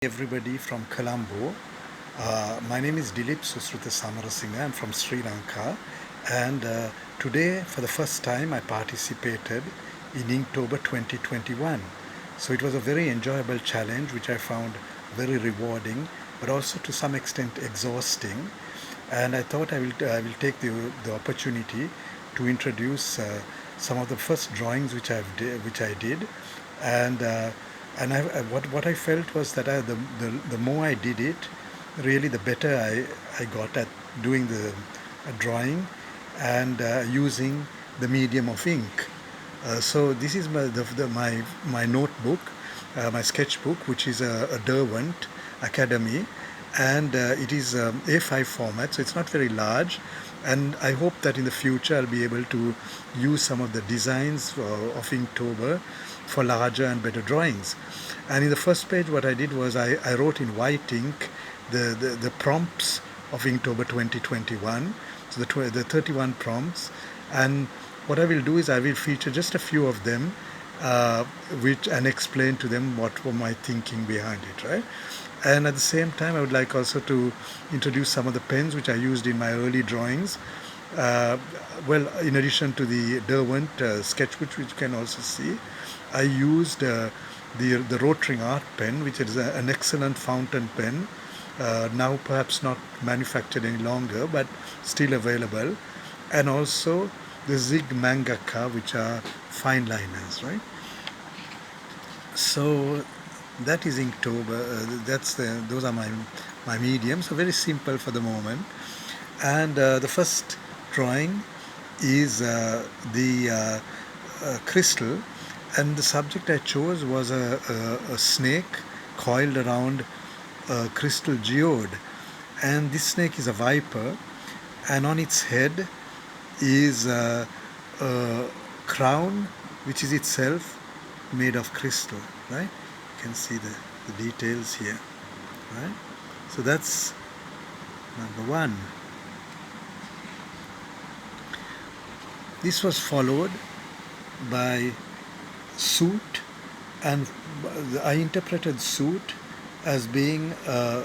Everybody from Colombo. My name is Dilip Susruta Samarasinghe. I'm from Sri Lanka, and today, for the first time, I participated in Inktober 2021. So it was a very enjoyable challenge, which I found very rewarding, but also to some extent exhausting. And I thought I will take the opportunity to introduce some of the first drawings which I did, and what I felt was that the more I did it, really the better I got at doing the drawing and using the medium of ink. So this is my notebook, my sketchbook, which is a Derwent Academy, and it is A5 format, so it's not very large. And I hope that in the future I'll be able to use some of the designs of Inktober for larger and better drawings. And in the first page, what I did was I wrote in white ink the prompts of Inktober 2021, so the 31 prompts. And what I will do is I will feature just a few of them, which and explain to them what were my thinking behind it, right? And at the same time, I would like also to introduce some of the pens which I used in my early drawings. Well, in addition to the Derwent sketchbook, which you can also see, I used the Rotring Art pen, which is an excellent fountain pen, now perhaps not manufactured any longer, but still available, and also the Zig Mangaka, which are fine liners, right? So that is Inktober. Those are my mediums. So very simple for the moment. And the first drawing is the crystal, and the subject I chose was a snake coiled around a crystal geode, and this snake is a viper, and on its head is a crown which is itself made of crystal, right? You can see the details here, right? So that's number one. This was followed by suit, and I interpreted suit as being a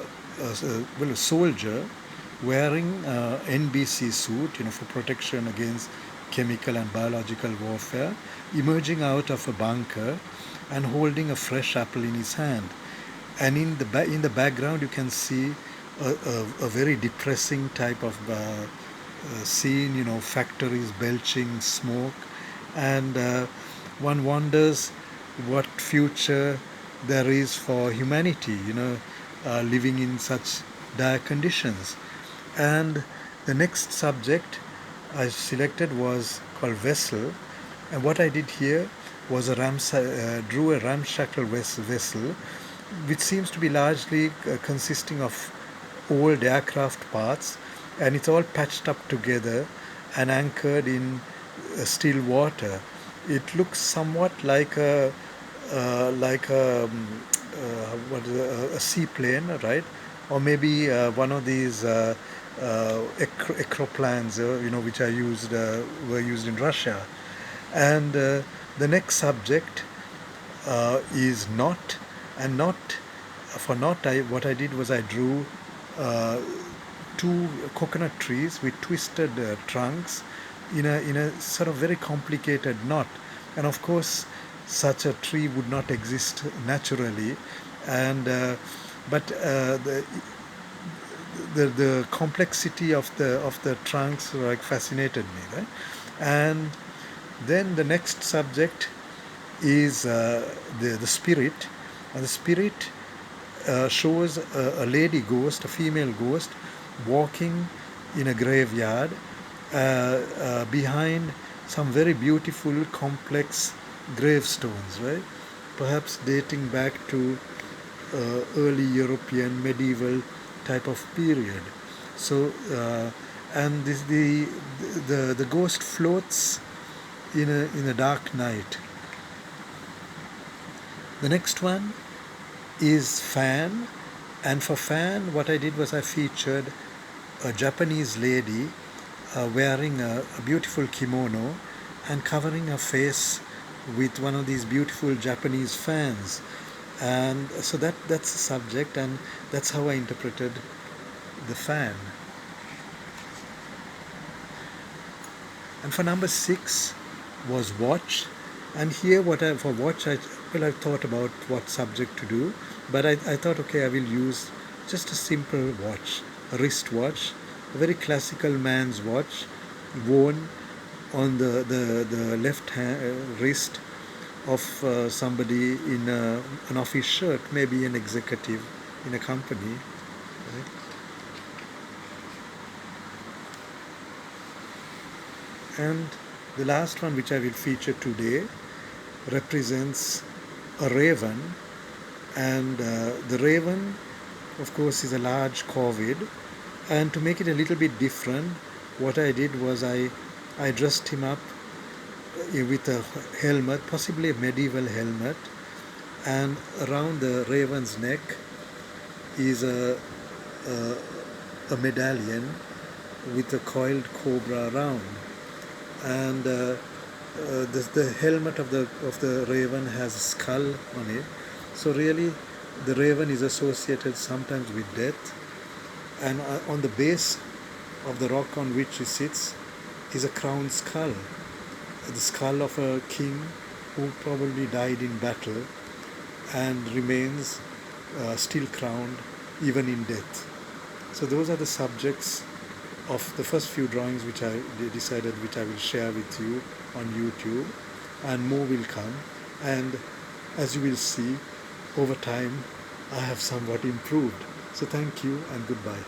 soldier wearing NBC suit, for protection against chemical and biological warfare, emerging out of a bunker and holding a fresh apple in his hand. And in the background, you can see a very depressing type of scene, factories belching smoke, and one wonders what future there is for humanity, living in such dire conditions. And the next subject I selected was called Vessel, and what I did here was drew a ramshackle vessel, which seems to be largely consisting of old aircraft parts, and it's all patched up together and anchored in still water. It looks somewhat like a seaplane, right? Or maybe one of these acroplanes, which were used in Russia. And the next subject is knot, and knot. For knot, what I did was I drew two coconut trees with twisted trunks in a sort of very complicated knot. And of course, such a tree would not exist naturally, and but the complexity of the trunks fascinated me, right? And then the next subject is the spirit, and the spirit shows a lady ghost, a female ghost, walking in a graveyard behind some very beautiful, complex gravestones, right? Perhaps dating back to early European medieval type of period. So, and the ghost floats in a dark night. The next one is Fan, and for Fan, what I did was I featured a Japanese lady wearing a beautiful kimono and covering her face with one of these beautiful Japanese fans. And so that's the subject, and that's how I interpreted the fan. And for number 6 was watch. And here, for watch, I thought about what subject to do, but I thought, okay, I will use just a simple watch, a wrist watch, a very classical man's watch, worn on the left hand, wrist of somebody in an office shirt, maybe an executive in a company. Right? And the last one, which I will feature today, represents a raven. And the raven, of course, is a large corvid. And to make it a little bit different, what I did was I dressed him up with a helmet, possibly a medieval helmet, and around the raven's neck is a, a medallion with a coiled cobra around. And the helmet of the raven has a skull on it. So really, the raven is associated sometimes with death. And on the base of the rock on which he sits is a crowned skull, the skull of a king who probably died in battle and remains still crowned even in death. So those are the subjects of the first few drawings which I decided which I will share with you on YouTube, and more will come. And as you will see, over time I have somewhat improved. So thank you and goodbye.